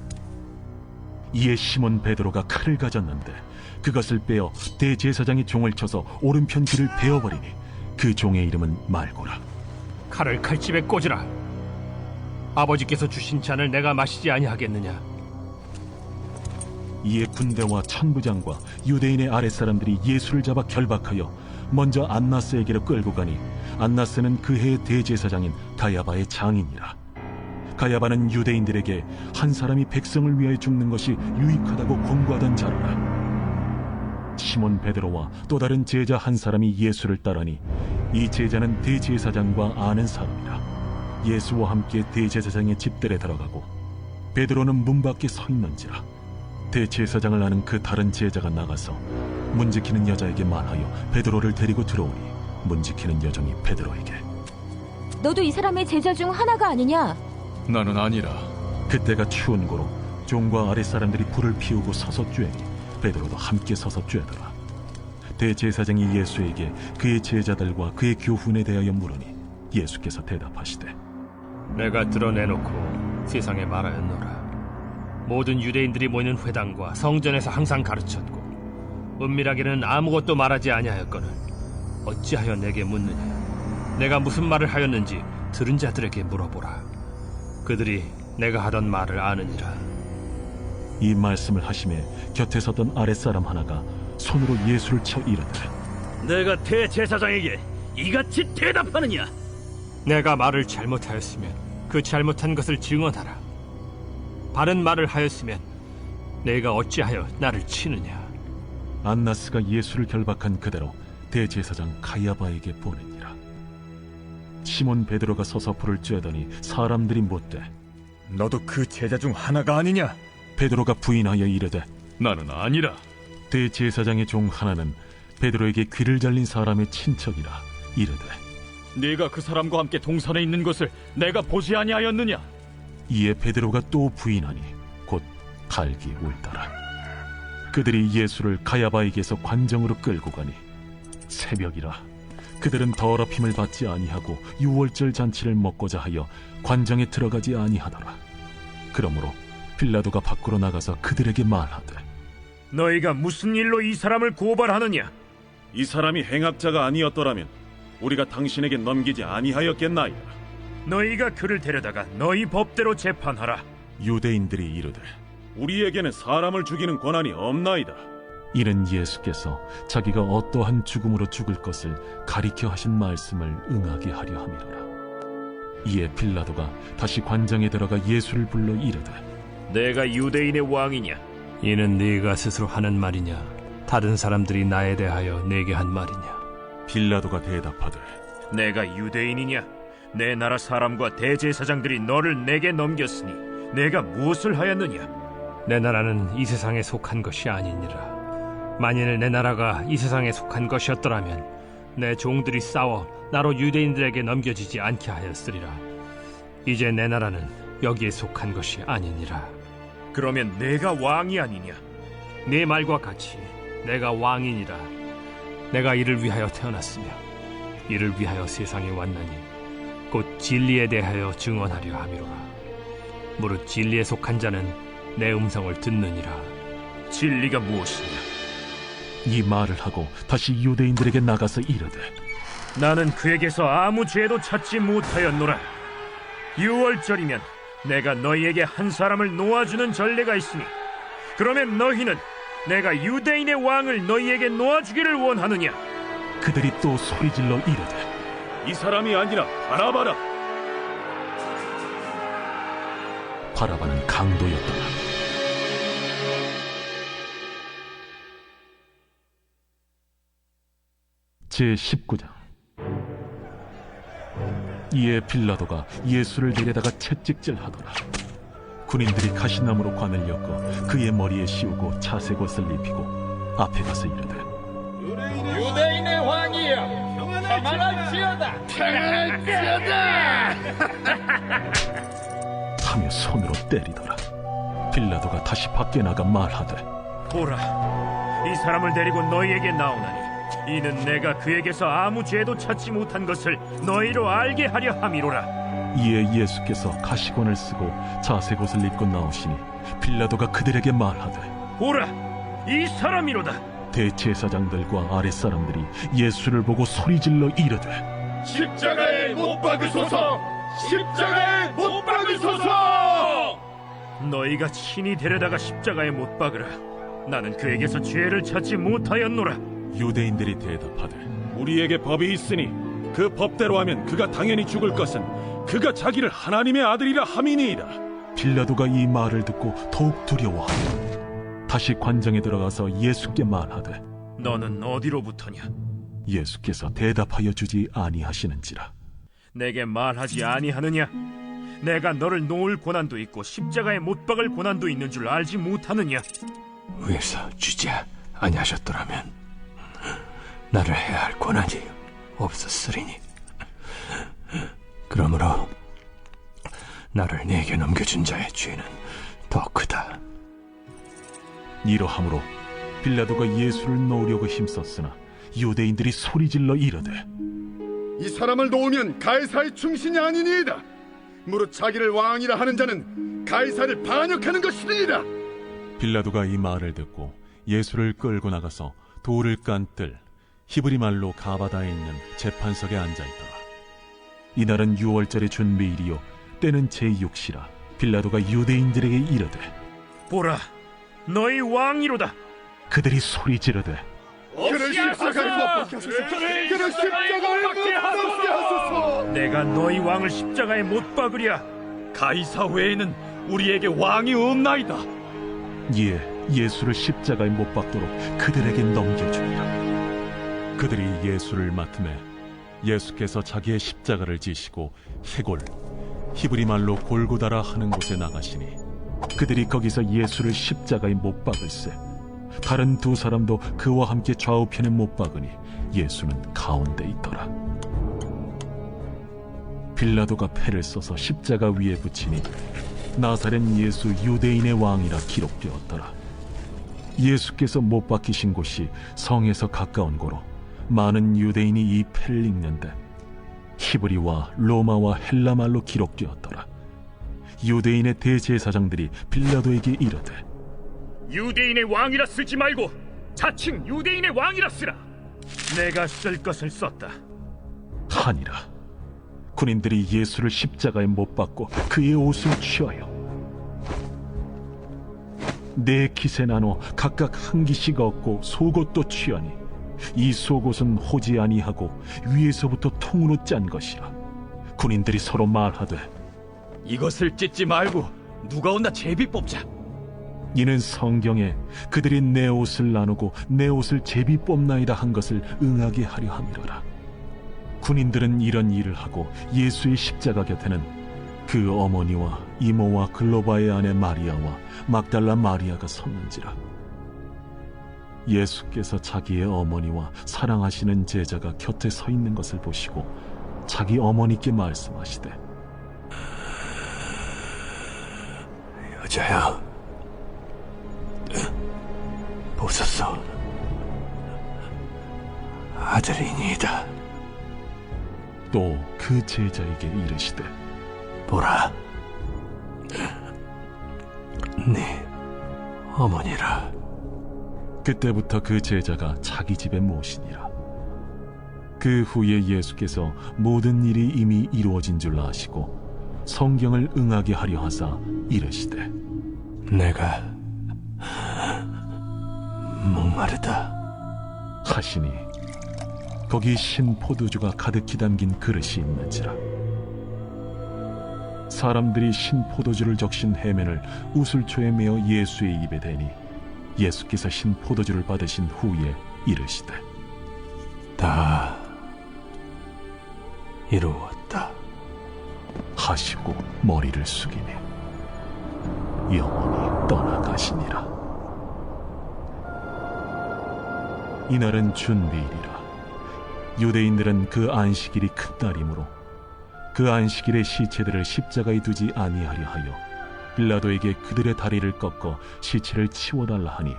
이에 시몬 베드로가 칼을 가졌는데 그것을 빼어 대제사장이 종을 쳐서 오른편 귀를 베어버리니 그 종의 이름은 말고라. 칼을 칼집에 꽂으라. 아버지께서 주신 잔을 내가 마시지 아니하겠느냐? 이에 군대와 천부장과 유대인의 아랫사람들이 예수를 잡아 결박하여 먼저 안나스에게로 끌고 가니 안나스는 그 해의 대제사장인 가야바의 장인이라. 가야바는 유대인들에게 한 사람이 백성을 위하여 죽는 것이 유익하다고 권고하던 자로라. 시몬 베드로와 또 다른 제자 한 사람이 예수를 따르니 이 제자는 대제사장과 아는 사람이라. 예수와 함께 대제사장의 집들에 들어가고 베드로는 문 밖에 서 있는지라. 대제사장을 아는 그 다른 제자가 나가서 문 지키는 여자에게 말하여 베드로를 데리고 들어오니 문 지키는 여종이 베드로에게 너도 이 사람의 제자 중 하나가 아니냐? 나는 아니라. 그때가 추운 고로 종과 아랫사람들이 불을 피우고 서서 쬐니 베드로도 함께 서서 쬐더라. 대제사장이 예수에게 그의 제자들과 그의 교훈에 대하여 물으니 예수께서 대답하시되 내가 드러내놓고 세상에 말하였노라. 모든 유대인들이 모이는 회당과 성전에서 항상 가르쳤고 은밀하게는 아무것도 말하지 아니하였거늘 어찌하여 내게 묻느냐. 내가 무슨 말을 하였는지 들은 자들에게 물어보라. 그들이 내가 하던 말을 아느니라. 이 말씀을 하심에 곁에 섰던 아랫사람 하나가 손으로 예수를 쳐 이르되 내가 대제사장에게 이같이 대답하느냐? 내가 말을 잘못하였으면 그 잘못한 것을 증언하라. 바른 말을 하였으면 내가 어찌하여 나를 치느냐. 안나스가 예수를 결박한 그대로 대제사장 가야바에게 보내니라. 시몬 베드로가 서서 불을 쬐더니 사람들이 묻되 너도 그 제자 중 하나가 아니냐? 베드로가 부인하여 이르되 나는 아니라. 대제사장의 종 하나는 베드로에게 귀를 잘린 사람의 친척이라 이르되 네가 그 사람과 함께 동산에 있는 것을 내가 보지 아니하였느냐? 이에 베드로가 또 부인하니 곧 갈기 울더라. 그들이 예수를 가야바에게서 관정으로 끌고 가니 새벽이라 그들은 더럽힘을 받지 아니하고 유월절 잔치를 먹고자 하여 관정에 들어가지 아니하더라. 그러므로 빌라도가 밖으로 나가서 그들에게 말하되 너희가 무슨 일로 이 사람을 고발하느냐? 이 사람이 행악자가 아니었더라면 우리가 당신에게 넘기지 아니하였겠나이다. 너희가 그를 데려다가 너희 법대로 재판하라. 유대인들이 이르되 우리에게는 사람을 죽이는 권한이 없나이다. 이는 예수께서 자기가 어떠한 죽음으로 죽을 것을 가리켜 하신 말씀을 응하게 하려 함이로라. 이에 빌라도가 다시 관정에 들어가 예수를 불러 이르되 내가 유대인의 왕이냐? 이는 네가 스스로 하는 말이냐, 다른 사람들이 나에 대하여 내게 한 말이냐? 빌라도가 대답하되 내가 유대인이냐? 내 나라 사람과 대제사장들이 너를 내게 넘겼으니 내가 무엇을 하였느냐? 내 나라는 이 세상에 속한 것이 아니니라. 만일 내 나라가 이 세상에 속한 것이었더라면 내 종들이 싸워 나로 유대인들에게 넘겨지지 않게 하였으리라. 이제 내 나라는 여기에 속한 것이 아니니라. 그러면 내가 왕이 아니냐? 네 말과 같이 내가 왕이니라. 내가 이를 위하여 태어났으며 이를 위하여 세상에 왔나니 곧 진리에 대하여 증언하려 함이로라. 무릇 진리에 속한 자는 내 음성을 듣느니라. 진리가 무엇이냐? 이 말을 하고 다시 유대인들에게 나가서 이르되 나는 그에게서 아무 죄도 찾지 못하였노라. 유월절이면 내가 너희에게 한 사람을 놓아주는 전례가 있으니 그러면 너희는 내가 유대인의 왕을 너희에게 놓아주기를 원하느냐? 그들이 또 소리질러 이르되 이 사람이 아니라 바라바라. 바라바는 강도였더라. 제19장. 이에 빌라도가 예수를 데려다가 채찍질하더라. 군인들이 가시나무로 관을 엮어 그의 머리에 씌우고 차색옷을 입히고 앞에 가서 이르되 유대인의 왕이여, 평안할지어다. 하며 손으로 때리더라. 빌라도가 다시 밖에 나가 말하되 보라, 이 사람을 데리고 너희에게 나오나니 이는 내가 그에게서 아무 죄도 찾지 못한 것을 너희로 알게 하려 함이로라. 이에 예수께서 가시관을 쓰고 자색옷을 입고 나오시니 빌라도가 그들에게 말하되 보라, 이 사람이로다. 대제사장들과 아랫사람들이 예수를 보고 소리질러 이르되 십자가에 못 박으소서! 십자가에 못 박으소서! 너희가 친히 데려다가 십자가에 못 박으라. 나는 그에게서 죄를 찾지 못하였노라. 유대인들이 대답하되 우리에게 법이 있으니 그 법대로 하면 그가 당연히 죽을 것은 그가 자기를 하나님의 아들이라 함이니이다. 빌라도가 이 말을 듣고 더욱 두려워하여 다시 관정에 들어가서 예수께 말하되 너는 어디로부터냐? 예수께서 대답하여 주지 아니하시는지라. 내게 말하지 아니하느냐? 내가 너를 놓을 고난도 있고 십자가에 못 박을 고난도 있는 줄 알지 못하느냐? 위에서 주지 아니하셨더라면 나를 해야 할 권한이 없었으리니 그러므로 나를 네게 넘겨준 자의 죄는 더 크다. 이러함으로 빌라도가 예수를 놓으려고 힘썼으나 유대인들이 소리질러 이르되 이 사람을 놓으면 가이사의 충신이 아니니이다. 무릇 자기를 왕이라 하는 자는 가이사를 반역하는 것이니이다. 빌라도가 이 말을 듣고 예수를 끌고 나가서 돌을 깐 뜰 히브리 말로 가바다에 있는 재판석에 앉아있더라. 이날은 6월절의 준비일이요 때는 제6시라. 빌라도가 유대인들에게 이르되 보라, 너희 왕이로다. 그들이 소리 지르되 그를 십자가에 못 박게 하소서. 그를 십자가에 못 박게 하소서. 내가 너희 왕을 십자가에 못 박으랴. 가이사 외에는 우리에게 왕이 없나이다. 이에 예수를 십자가에 못 박도록 그들에게 넘겨주니라. 그들이 예수를 맡음에 예수께서 자기의 십자가를 지시고 해골 히브리 말로 골고다라 하는 곳에 나가시니 그들이 거기서 예수를 십자가에 못 박을세. 다른 두 사람도 그와 함께 좌우편에 못 박으니 예수는 가운데 있더라. 빌라도가 패를 써서 십자가 위에 붙이니 나사렛 예수 유대인의 왕이라 기록되었더라. 예수께서 못 박히신 곳이 성에서 가까운 고로 많은 유대인이 이 패를 읽는데 히브리와 로마와 헬라 말로 기록되었더라. 유대인의 대제사장들이 빌라도에게 이르되 유대인의 왕이라 쓰지 말고 자칭 유대인의 왕이라 쓰라. 내가 쓸 것을 썼다. 하니라. 군인들이 예수를 십자가에 못 박고 그의 옷을 취하여 네 깃에 나눠 각각 한 깃씩 얻고 속옷도 취하니 이 속옷은 호지 아니하고 위에서부터 통으로 짠 것이라. 군인들이 서로 말하되 이것을 찢지 말고 누가 온나 제비 뽑자. 이는 성경에 그들이 내 옷을 나누고 내 옷을 제비 뽑나이다 한 것을 응하게 하려 함이로라. 군인들은 이런 일을 하고 예수의 십자가 곁에는 그 어머니와 이모와 글로바의 아내 마리아와 막달라 마리아가 섰는지라. 예수께서 자기의 어머니와 사랑하시는 제자가 곁에 서 있는 것을 보시고 자기 어머니께 말씀하시되 여자야, 보소서, 아들이니이다. 또 그 제자에게 이르시되 보라, 네 어머니라. 그때부터 그 제자가 자기 집에 모시니라. 그 후에 예수께서 모든 일이 이미 이루어진 줄 아시고 성경을 응하게 하려 하사 이르시되 내가 목마르다 하시니 거기 신 포도주가 가득히 담긴 그릇이 있는지라. 사람들이 신 포도주를 적신 해면을 우슬초에 메어 예수의 입에 대니 예수께서 신 포도주를 받으신 후에 이르시되 다 이루었다 하시고 머리를 숙이니 영원히 떠나가시니라. 이날은 준비일이라. 유대인들은 그 안식일이 큰 날이므로 그 안식일의 시체들을 십자가에 두지 아니하려 하여 빌라도에게 그들의 다리를 꺾어 시체를 치워달라 하니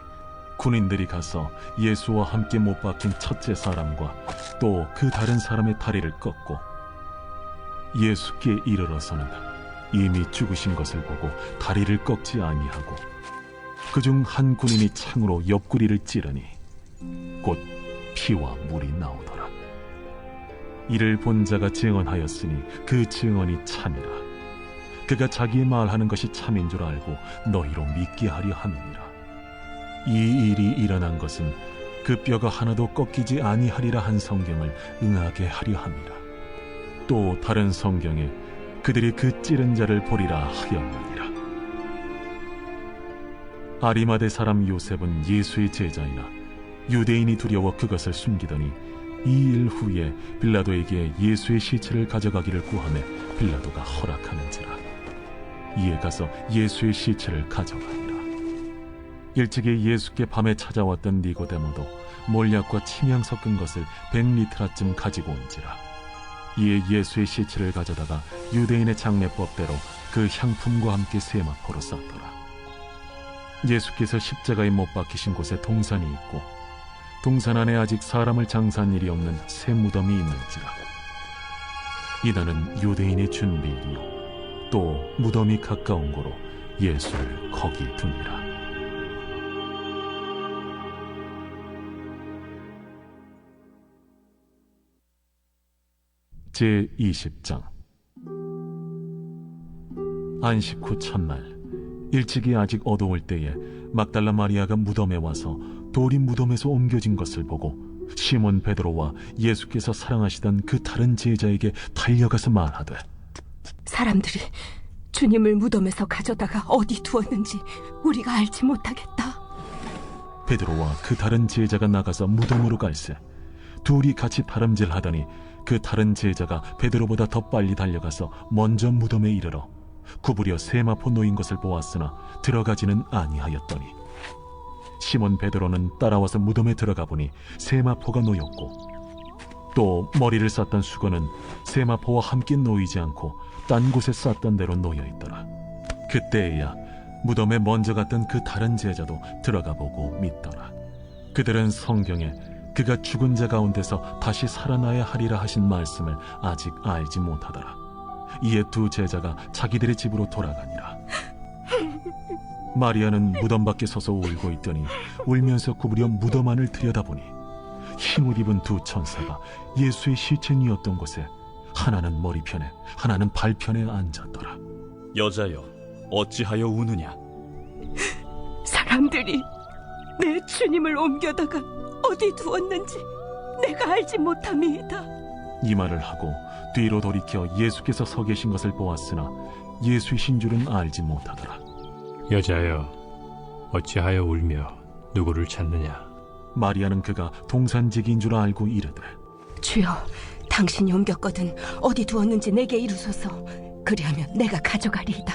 군인들이 가서 예수와 함께 못 박힌 첫째 사람과 또 그 다른 사람의 다리를 꺾고 예수께 이르러서는 이미 죽으신 것을 보고 다리를 꺾지 아니하고 그중 한 군인이 창으로 옆구리를 찌르니 곧 피와 물이 나오더라. 이를 본 자가 증언하였으니 그 증언이 참이라. 그가 자기의 말하는 것이 참인 줄 알고 너희로 믿게 하려 함이니라. 이 일이 일어난 것은 그 뼈가 하나도 꺾이지 아니하리라 한 성경을 응하게 하려 함이라. 또 다른 성경에 그들이 그 찌른 자를 보리라 하였느니라. 아리마대 사람 요셉은 예수의 제자이나 유대인이 두려워 그것을 숨기더니 이 일 후에 빌라도에게 예수의 시체를 가져가기를 구하매 빌라도가 허락하는지라. 이에 가서 예수의 시체를 가져가니라. 일찍이 예수께 밤에 찾아왔던 니고데모도 몰약과 침향 섞은 것을 100리트라쯤 가지고 온지라. 이에 예수의 시체를 가져다가 유대인의 장례법대로 그 향품과 함께 세마포로 쌌더라. 예수께서 십자가에 못 박히신 곳에 동산이 있고 동산 안에 아직 사람을 장사한 일이 없는 새 무덤이 있는지라. 이날은 유대인의 준비일이요 또 무덤이 가까운 고로 예수를 거기 두니라. 제20장. 안식 후 첫날 일찍이 아직 어두울 때에 막달라 마리아가 무덤에 와서 돌이 무덤에서 옮겨진 것을 보고 시몬 베드로와 예수께서 사랑하시던 그 다른 제자에게 달려가서 말하되, 사람들이 주님을 무덤에서 가져다가 어디 두었는지 우리가 알지 못하겠다. 베드로와 그 다른 제자가 나가서 무덤으로 갈새 둘이 같이 다름질하더니 그 다른 제자가 베드로보다 더 빨리 달려가서 먼저 무덤에 이르러 구부려 세마포 놓인 것을 보았으나 들어가지는 아니하였더니 시몬 베드로는 따라와서 무덤에 들어가 보니 세마포가 놓였고 또 머리를 쌌던 수건은 세마포와 함께 놓이지 않고 딴 곳에 쌌던 대로 놓여 있더라. 그때에야 무덤에 먼저 갔던 그 다른 제자도 들어가 보고 믿더라. 그들은 성경에 그가 죽은 자 가운데서 다시 살아나야 하리라 하신 말씀을 아직 알지 못하더라. 이에 두 제자가 자기들의 집으로 돌아가니라. 마리아는 무덤 밖에 서서 울고 있더니 울면서 구부려 무덤 안을 들여다보니 흰옷 입은 두 천사가 예수의 시체니었던 곳에 하나는 머리편에 하나는 발편에 앉았더라. 여자여, 어찌하여 우느냐? 사람들이 내 주님을 옮겨다가 어디 두었는지 내가 알지 못함이다. 이 말을 하고 뒤로 돌이켜 예수께서 서 계신 것을 보았으나 예수이신 줄은 알지 못하더라. 여자여, 어찌하여 울며 누구를 찾느냐? 마리아는 그가 동산지기인 줄 알고 이르되, 주여, 당신이 옮겼거든 어디 두었는지 내게 이루소서. 그리하면 내가 가져가리이다.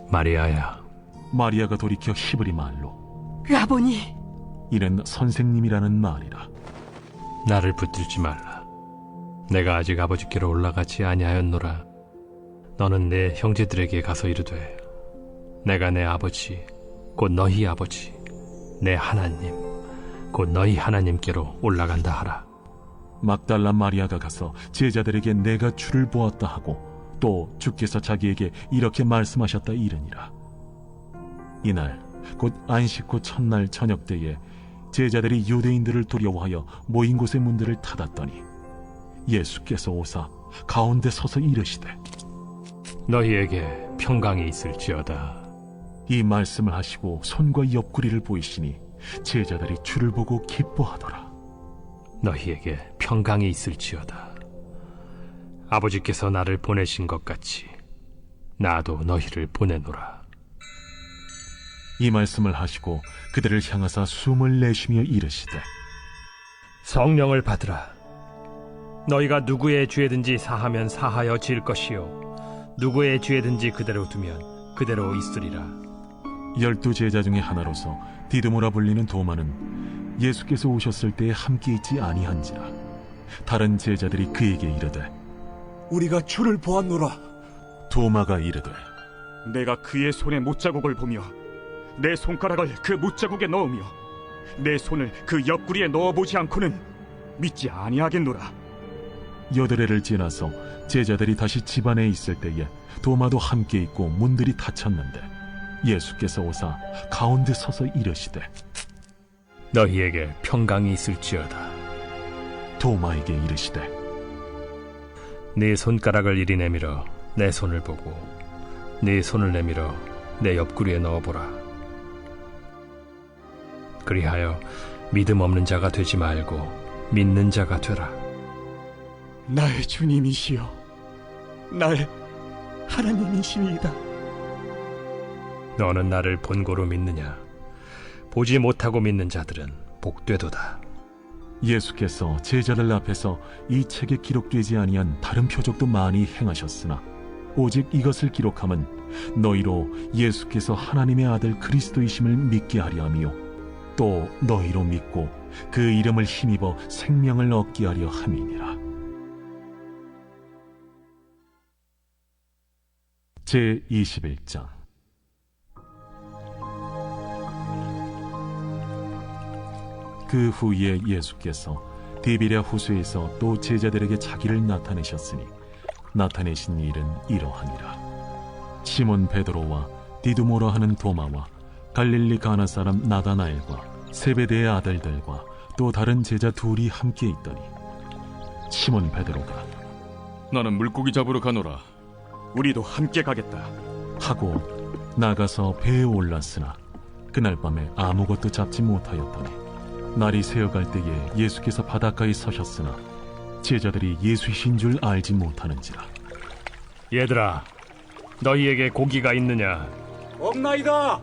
마리아야. 마리아가 돌이켜 히브리 말로 라보니, 이는 선생님이라는 말이라. 나를 붙들지 말라. 내가 아직 아버지께로 올라가지 아니하였노라. 너는 내 형제들에게 가서 이르되, 내가 내 아버지 곧 너희 아버지 내 하나님 곧 너희 하나님께로 올라간다 하라. 막달라 마리아가 가서 제자들에게 내가 주를 보았다 하고 또 주께서 자기에게 이렇게 말씀하셨다 이르니라. 이날 곧 안식 후 첫날 저녁 때에 제자들이 유대인들을 두려워하여 모인 곳의 문들을 닫았더니 예수께서 오사 가운데 서서 이르시되, 너희에게 평강이 있을지어다. 이 말씀을 하시고 손과 옆구리를 보이시니 제자들이 주를 보고 기뻐하더라. 너희에게 평강이 있을지어다. 아버지께서 나를 보내신 것 같이 나도 너희를 보내노라. 이 말씀을 하시고 그들을 향하사 숨을 내쉬며 이르시되, 성령을 받으라. 너희가 누구의 죄든지 사하면 사하여 질 것이요 누구의 죄든지 그대로 두면 그대로 있으리라. 12 제자 중에 하나로서 디드모라 불리는 도마는 예수께서 오셨을 때에 함께 있지 아니한지라. 다른 제자들이 그에게 이르되, 우리가 주를 보았노라. 도마가 이르되, 내가 그의 손에 못자국을 보며 내 손가락을 그 못자국에 넣으며 내 손을 그 옆구리에 넣어보지 않고는 믿지 아니하겠노라. 8회를 지나서 제자들이 다시 집 안에 있을 때에 도마도 함께 있고 문들이 닫혔는데 예수께서 오사 가운데 서서 이르시되, 너희에게 평강이 있을지어다. 도마에게 이르시되, 네 손가락을 이리 내밀어 내 손을 보고 네 손을 내밀어 내 옆구리에 넣어보라. 그리하여 믿음 없는 자가 되지 말고 믿는 자가 되라. 나의 주님이시여, 나의 하나님이시니이다. 너는 나를 본고로 믿느냐? 보지 못하고 믿는 자들은 복되도다. 예수께서 제자들 앞에서 이 책에 기록되지 아니한 다른 표적도 많이 행하셨으나 오직 이것을 기록함은 너희로 예수께서 하나님의 아들 그리스도이심을 믿게 하려 함이요 또 너희로 믿고 그 이름을 힘입어 생명을 얻게 하려 함이니라. 제21장. 그 후에 예수께서 디비랴 호수에서 또 제자들에게 자기를 나타내셨으니 나타내신 일은 이러하니라. 시몬 베드로와 디두모라 하는 도마와 갈릴리 가나 사람 나다나엘과 세베대의 아들들과 또 다른 제자 둘이 함께 있더니 시몬 베드로가 나는 물고기 잡으러 가노라. 우리도 함께 가겠다. 하고 나가서 배에 올랐으나 그날 밤에 아무것도 잡지 못하였더니 날이 새어갈 때에 예수께서 바닷가에 서셨으나 제자들이 예수이신 줄 알지 못하는지라. 얘들아, 너희에게 고기가 있느냐? 없나이다.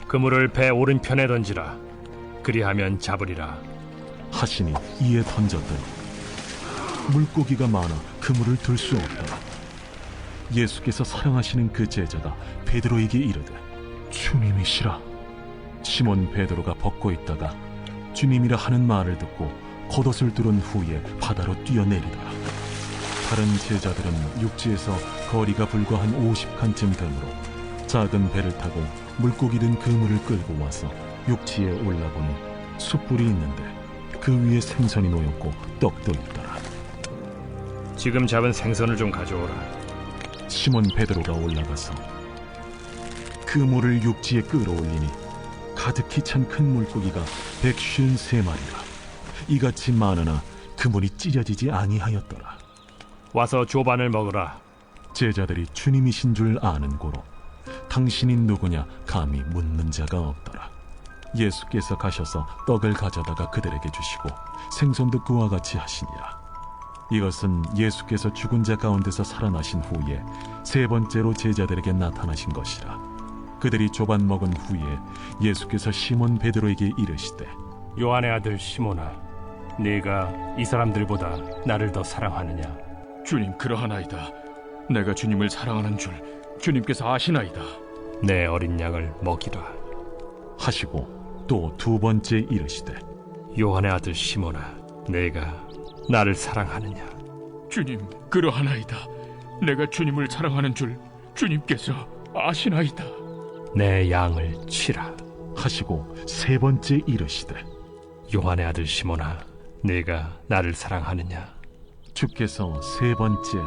그물을 배 오른편에 던지라. 그리하면 잡으리라. 하시니 이에 던졌더니 물고기가 많아 그물을 들 수 없더라. 예수께서 사랑하시는 그 제자가 베드로에게 이르되 주님이시라. 시몬 베드로가 벗고 있다가 주님이라 하는 말을 듣고 겉옷을 두른 후에 바다로 뛰어내리더라. 다른 제자들은 육지에서 거리가 불과 한 50칸쯤 되므로 작은 배를 타고 물고기 든 그물을 끌고 와서 육지에 올라보니 숯불이 있는데 그 위에 생선이 놓였고 떡도 있더라. 지금 잡은 생선을 좀 가져오라. 시몬 베드로가 올라가서 그물을 육지에 끌어올리니 가득히 찬 큰 물고기가 153마리라. 이같이 많으나 그물이 찢어지지 아니하였더라. 와서 조반을 먹으라. 제자들이 주님이신 줄 아는 고로 당신이 누구냐 감히 묻는 자가 없더라. 예수께서 가셔서 떡을 가져다가 그들에게 주시고 생선도 그와 같이 하시니라. 이것은 예수께서 죽은 자 가운데서 살아나신 후에 세 번째로 제자들에게 나타나신 것이라. 그들이 조반 먹은 후에 예수께서 시몬 베드로에게 이르시되 요한의 아들 시몬아, 네가 이 사람들보다 나를 더 사랑하느냐? 주님, 그러하나이다. 내가 주님을 사랑하는 줄 주님께서 아시나이다. 내 어린 양을 먹이라. 하시고 또 두 번째 이르시되 요한의 아들 시몬아, 네가 나를 사랑하느냐? 주님, 그러하나이다. 내가 주님을 사랑하는 줄 주님께서 아시나이다. 내 양을 치라. 하시고 세 번째 이르시되 요한의 아들 시몬아, 네가 나를 사랑하느냐? 주께서 세 번째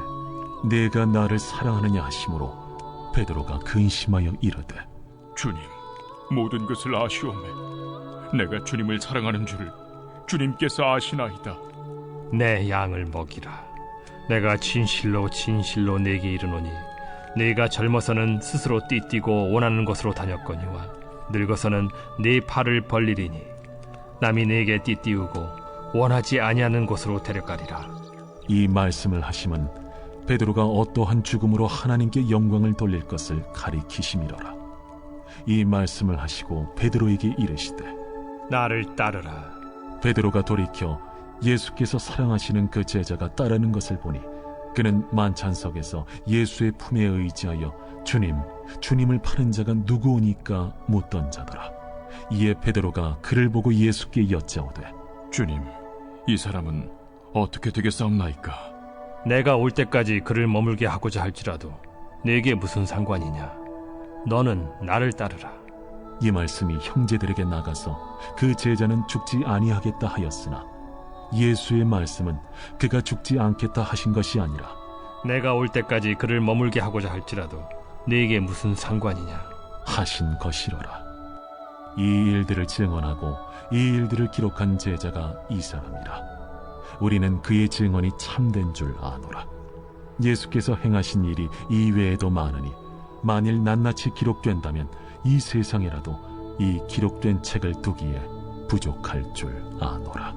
내가 나를 사랑하느냐 하심으로 베드로가 근심하여 이르되 주님, 모든 것을 아시오매. 내가 주님을 사랑하는 줄 주님께서 아시나이다. 내 양을 먹이라. 내가 진실로 진실로 네게 이르노니 네가 젊어서는 스스로 띠뛰고 원하는 곳으로 다녔거니와 늙어서는 네 팔을 벌리리니 남이 네게 띠띠우고 원하지 아니하는 곳으로 데려가리라. 이 말씀을 하심은 베드로가 어떠한 죽음으로 하나님께 영광을 돌릴 것을 가리키심이로라. 이 말씀을 하시고 베드로에게 이르시되 나를 따르라. 베드로가 돌이켜 예수께서 사랑하시는 그 제자가 따르는 것을 보니 그는 만찬석에서 예수의 품에 의지하여 주님을 파는 자가 누구오니까 묻던 자더라. 이에 베드로가 그를 보고 예수께 여짜오되 주님, 이 사람은 어떻게 되겠사옵나이까? 내가 올 때까지 그를 머물게 하고자 할지라도 네게 무슨 상관이냐? 너는 나를 따르라. 이 말씀이 형제들에게 나가서 그 제자는 죽지 아니하겠다 하였으나 예수의 말씀은 그가 죽지 않겠다 하신 것이 아니라 내가 올 때까지 그를 머물게 하고자 할지라도 네게 무슨 상관이냐 하신 것이로라. 이 일들을 증언하고 이 일들을 기록한 제자가 이 사람이라. 우리는 그의 증언이 참된 줄 아노라. 예수께서 행하신 일이 이외에도 많으니 만일 낱낱이 기록된다면 이 세상에라도 이 기록된 책을 두기에 부족할 줄 아노라.